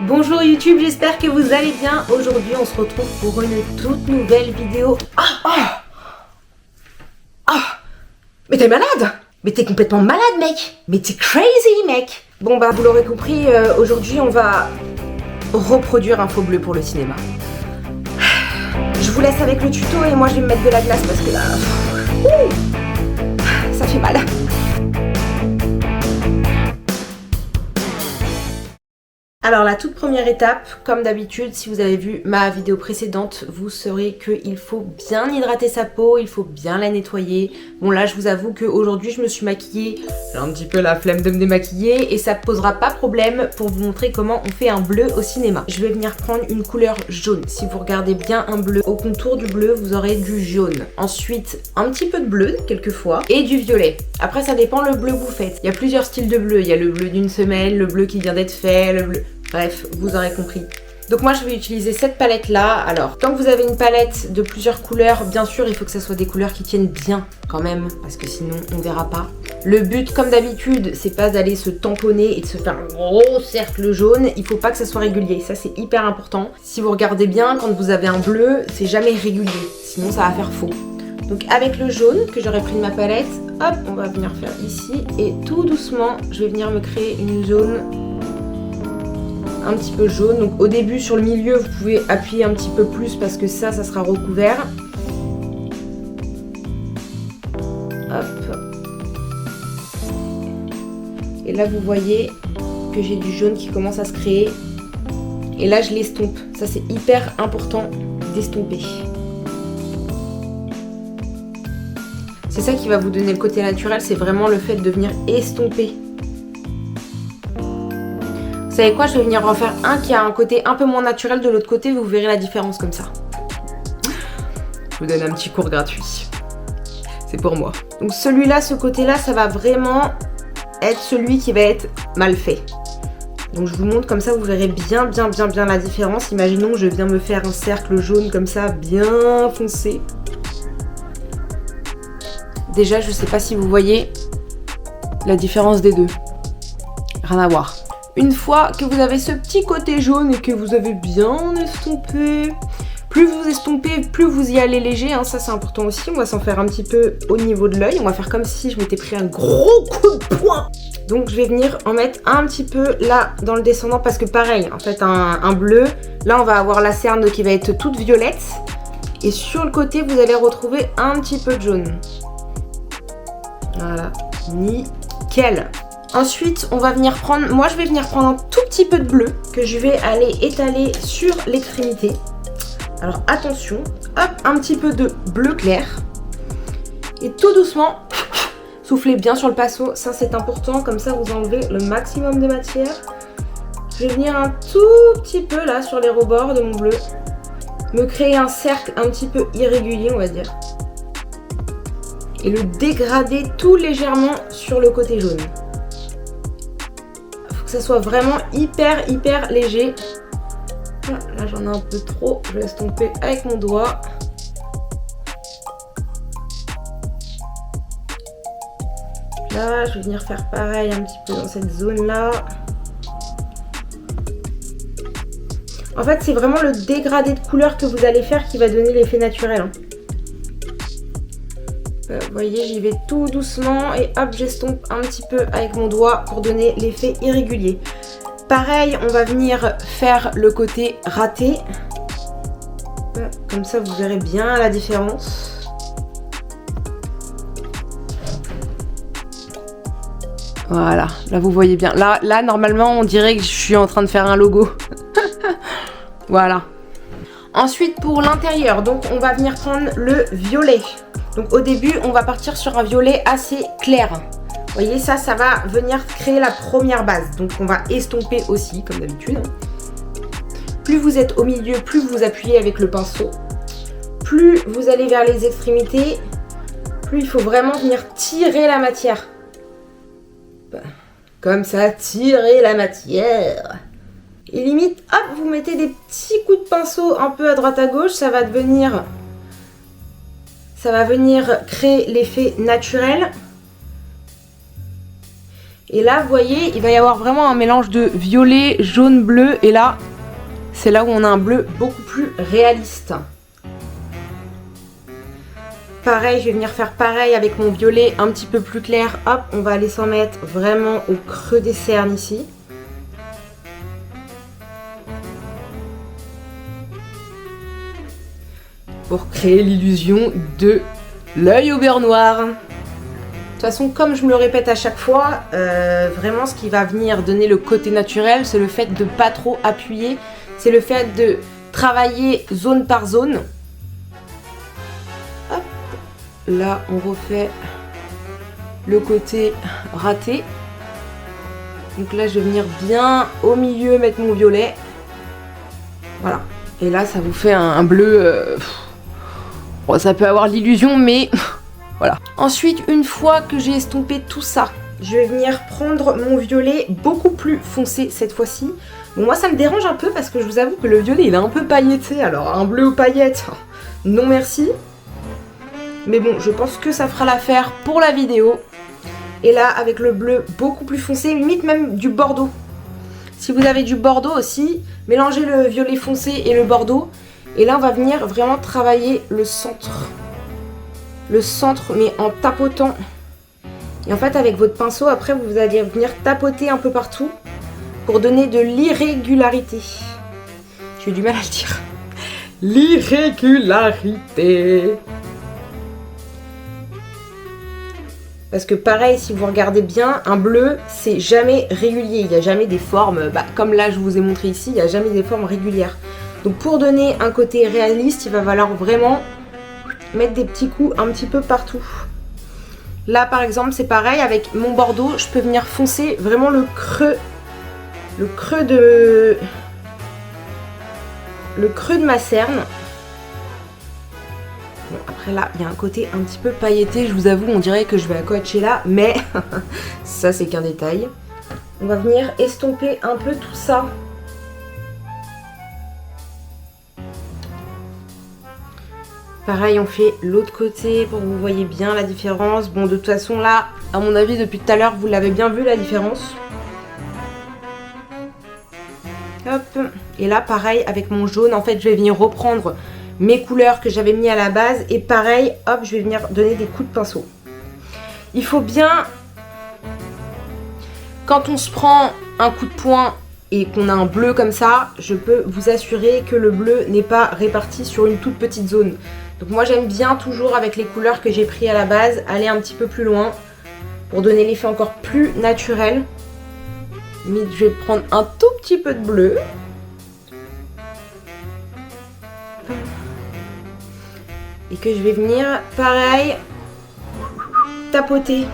Bonjour YouTube, j'espère que vous allez bien. Aujourd'hui on se retrouve pour une toute nouvelle vidéo. Mais t'es malade? Mais t'es complètement malade, mec! Mais t'es crazy, mec! Bon bah vous l'aurez compris, aujourd'hui on va reproduire un faux bleu pour le cinéma. Je vous laisse avec le tuto et moi je vais me mettre de la glace parce que là... ça fait mal. Alors la toute première étape, comme d'habitude, si vous avez vu ma vidéo précédente, vous saurez qu'il faut bien hydrater sa peau, il faut bien la nettoyer. Bon là je vous avoue qu'aujourd'hui je me suis maquillée, j'ai un petit peu la flemme de me démaquiller et ça ne posera pas problème pour vous montrer comment on fait un bleu au cinéma. Je vais venir prendre une couleur jaune. Si vous regardez bien un bleu, au contour du bleu vous aurez du jaune. Ensuite un petit peu de bleu quelquefois et du violet. Après ça dépend le bleu que vous faites. Il y a plusieurs styles de bleu, il y a le bleu d'une semaine, le bleu qui vient d'être fait, le bleu... Bref, vous aurez compris. Donc moi je vais utiliser cette palette là. Alors quand vous avez une palette de plusieurs couleurs, bien sûr il faut que ça soit des couleurs qui tiennent bien quand même, parce que sinon on verra pas. Le but comme d'habitude c'est pas d'aller se tamponner et de se faire un gros cercle jaune. Il faut pas que ça soit régulier, ça c'est hyper important. Si vous regardez bien, quand vous avez un bleu, c'est jamais régulier, sinon ça va faire faux. Donc avec le jaune que j'aurais pris de ma palette, hop, on va venir faire ici et tout doucement je vais venir me créer une zone un petit peu jaune. Donc au début sur le milieu vous pouvez appuyer un petit peu plus parce que ça sera recouvert. Hop. Et là vous voyez que j'ai du jaune qui commence à se créer. Et là je l'estompe. Ça c'est hyper important d'estomper. C'est ça qui va vous donner le côté naturel, c'est vraiment le fait de venir estomper. Vous savez quoi, je vais venir en faire un qui a un côté un peu moins naturel de l'autre côté, vous verrez la différence comme ça. Je vous donne un petit cours gratuit. C'est pour moi. Donc celui-là, ce côté-là, ça va vraiment être celui qui va être mal fait. Donc je vous montre comme ça, vous verrez bien la différence. Imaginons que je viens me faire un cercle jaune comme ça, bien foncé. Déjà, je sais pas si vous voyez la différence des deux. Rien à voir. Une fois que vous avez ce petit côté jaune et que vous avez bien estompé, plus vous estompez, plus vous y allez léger, hein, ça c'est important aussi. On va s'en faire un petit peu au niveau de l'œil. On va faire comme si je m'étais pris un gros coup de poing. Donc je vais venir en mettre un petit peu là dans le descendant parce que pareil, en fait un bleu, là on va avoir la cerne qui va être toute violette. Et sur le côté, vous allez retrouver un petit peu de jaune. Voilà, nickel. Ensuite, on va venir prendre, moi je vais venir prendre un tout petit peu de bleu que je vais aller étaler sur l'extrémité. Alors attention, hop, un petit peu de bleu clair. Et tout doucement, soufflez bien sur le pinceau, ça c'est important, comme ça vous enlevez le maximum de matière. Je vais venir un tout petit peu là sur les rebords de mon bleu, me créer un cercle un petit peu irrégulier on va dire. Et le dégrader tout légèrement sur le côté jaune. Que ça soit vraiment hyper léger. Là j'en ai un peu trop, je vais estomper avec mon doigt. Là je vais venir faire pareil un petit peu dans cette zone là. En fait c'est vraiment le dégradé de couleur que vous allez faire qui va donner l'effet naturel, hein. Vous voyez, j'y vais tout doucement et hop, j'estompe un petit peu avec mon doigt pour donner l'effet irrégulier. Pareil, on va venir faire le côté raté. Comme ça, vous verrez bien la différence. Voilà, là vous voyez bien. Là, normalement, on dirait que je suis en train de faire un logo. Voilà. Ensuite, pour l'intérieur, donc on va venir prendre le violet. Donc au début, on va partir sur un violet assez clair. Vous voyez, ça va venir créer la première base. Donc on va estomper aussi, comme d'habitude. Plus vous êtes au milieu, plus vous appuyez avec le pinceau. Plus vous allez vers les extrémités, plus il faut vraiment venir tirer la matière. Comme ça, tirer la matière. Et limite, hop, vous mettez des petits coups de pinceau un peu à droite à gauche, ça va venir créer l'effet naturel. Et là, vous voyez, il va y avoir vraiment un mélange de violet, jaune, bleu. Et là, c'est là où on a un bleu beaucoup plus réaliste. Pareil, je vais venir faire pareil avec mon violet un petit peu plus clair. Hop, on va aller s'en mettre vraiment au creux des cernes ici. Pour créer l'illusion de l'œil au beurre noir. De toute façon, comme je me le répète à chaque fois, vraiment ce qui va venir donner le côté naturel, c'est le fait de ne pas trop appuyer. C'est le fait de travailler zone par zone. Hop. Là, on refait le côté raté. Donc là, je vais venir bien au milieu mettre mon violet. Voilà. Et là, ça vous fait un bleu... Bon, ça peut avoir l'illusion, mais... Voilà. Ensuite, une fois que j'ai estompé tout ça, je vais venir prendre mon violet beaucoup plus foncé cette fois-ci. Bon, moi, ça me dérange un peu parce que je vous avoue que le violet, il est un peu pailleté. Alors, un bleu aux paillettes, non merci. Mais bon, je pense que ça fera l'affaire pour la vidéo. Et là, avec le bleu beaucoup plus foncé, limite même du bordeaux. Si vous avez du bordeaux aussi, mélangez le violet foncé et le bordeaux. Et là, on va venir vraiment travailler le centre. Le centre, mais en tapotant. Et en fait, avec votre pinceau, après, vous allez venir tapoter un peu partout pour donner de l'irrégularité. J'ai eu du mal à le dire. L'irrégularité. Parce que pareil, si vous regardez bien, un bleu, c'est jamais régulier. Il n'y a jamais des formes, comme là, je vous ai montré ici, il n'y a jamais des formes régulières. Donc pour donner un côté réaliste, il va falloir vraiment mettre des petits coups un petit peu partout. Là par exemple c'est pareil, avec mon bordeaux je peux venir foncer vraiment le creux de ma cerne. Bon, après là il y a un côté un petit peu pailleté, je vous avoue, on dirait que je vais à Coachella, mais ça c'est qu'un détail. On va venir estomper un peu tout ça. Pareil, on fait l'autre côté pour que vous voyez bien la différence. Bon, de toute façon, là, à mon avis, depuis tout à l'heure, vous l'avez bien vu, la différence. Hop. Et là, pareil, avec mon jaune, en fait, je vais venir reprendre mes couleurs que j'avais mis à la base. Et pareil, hop, je vais venir donner des coups de pinceau. Il faut bien... Quand on se prend un coup de poing et qu'on a un bleu comme ça, je peux vous assurer que le bleu n'est pas réparti sur une toute petite zone. Donc moi j'aime bien toujours avec les couleurs que j'ai pris à la base aller un petit peu plus loin pour donner l'effet encore plus naturel. Mais je vais prendre un tout petit peu de bleu. Et que je vais venir pareil tapoter.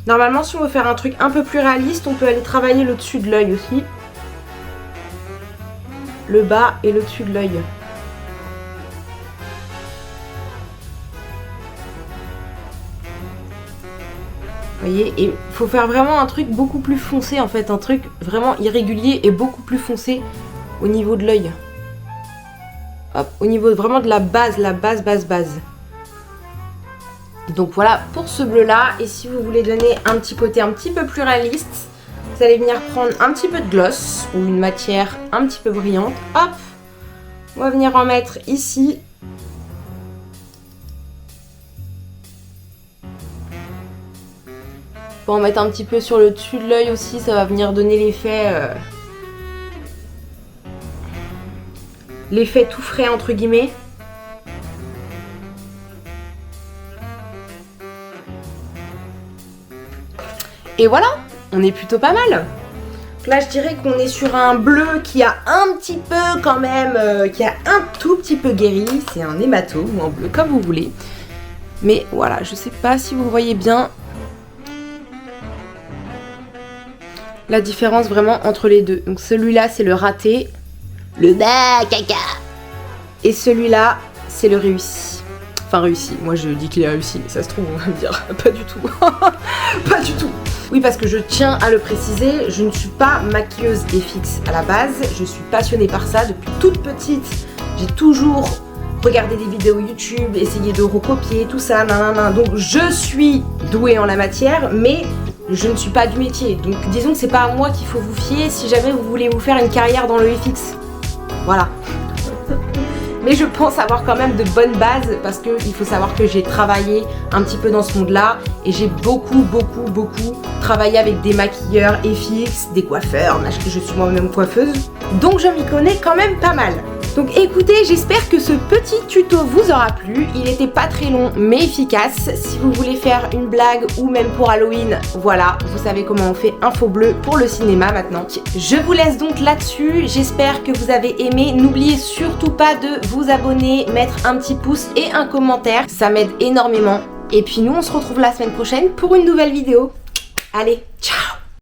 Normalement si on veut faire un truc un peu plus réaliste, on peut aller travailler le dessus de l'œil aussi. Le bas et le dessus de l'œil. Vous voyez, et il faut faire vraiment un truc beaucoup plus foncé en fait, un truc vraiment irrégulier et beaucoup plus foncé au niveau de l'œil. Hop, au niveau vraiment de la base. Donc voilà pour ce bleu là. Et si vous voulez donner un petit côté un petit peu plus réaliste, vous allez venir prendre un petit peu de gloss ou une matière un petit peu brillante. Hop, on va venir en mettre ici. On va en mettre un petit peu sur le dessus de l'œil aussi, ça va venir donner l'effet tout frais entre guillemets. Et voilà, on est plutôt pas mal. Donc là je dirais qu'on est sur un bleu qui a un petit peu quand même, qui a un tout petit peu guéri. C'est un hématome ou un bleu comme vous voulez. Mais voilà, je sais pas si vous voyez bien la différence vraiment entre les deux. Donc celui-là c'est le raté, le bas caca. Et celui-là c'est le réussi. Enfin réussi, moi je dis qu'il est réussi, mais ça se trouve on va me dire pas du tout. Pas du tout. Oui, parce que je tiens à le préciser, je ne suis pas maquilleuse FX à la base, je suis passionnée par ça depuis toute petite. J'ai toujours regarder des vidéos YouTube, essayer de recopier, tout ça, nanana. Donc je suis douée en la matière, mais je ne suis pas du métier. Donc disons que c'est pas à moi qu'il faut vous fier si jamais vous voulez vous faire une carrière dans le FX. Voilà. Mais je pense avoir quand même de bonnes bases parce qu'il faut savoir que j'ai travaillé un petit peu dans ce monde-là et j'ai beaucoup travaillé avec des maquilleurs FX, des coiffeurs, je suis moi-même coiffeuse. Donc je m'y connais quand même pas mal. Donc écoutez, j'espère que ce petit tuto vous aura plu. Il était pas très long mais efficace. Si vous voulez faire une blague ou même pour Halloween, voilà, vous savez comment on fait un faux bleu pour le cinéma maintenant. Je vous laisse donc là-dessus. J'espère que vous avez aimé. N'oubliez surtout pas de vous abonner, mettre un petit pouce et un commentaire. Ça m'aide énormément. Et puis nous, on se retrouve la semaine prochaine pour une nouvelle vidéo. Allez, ciao!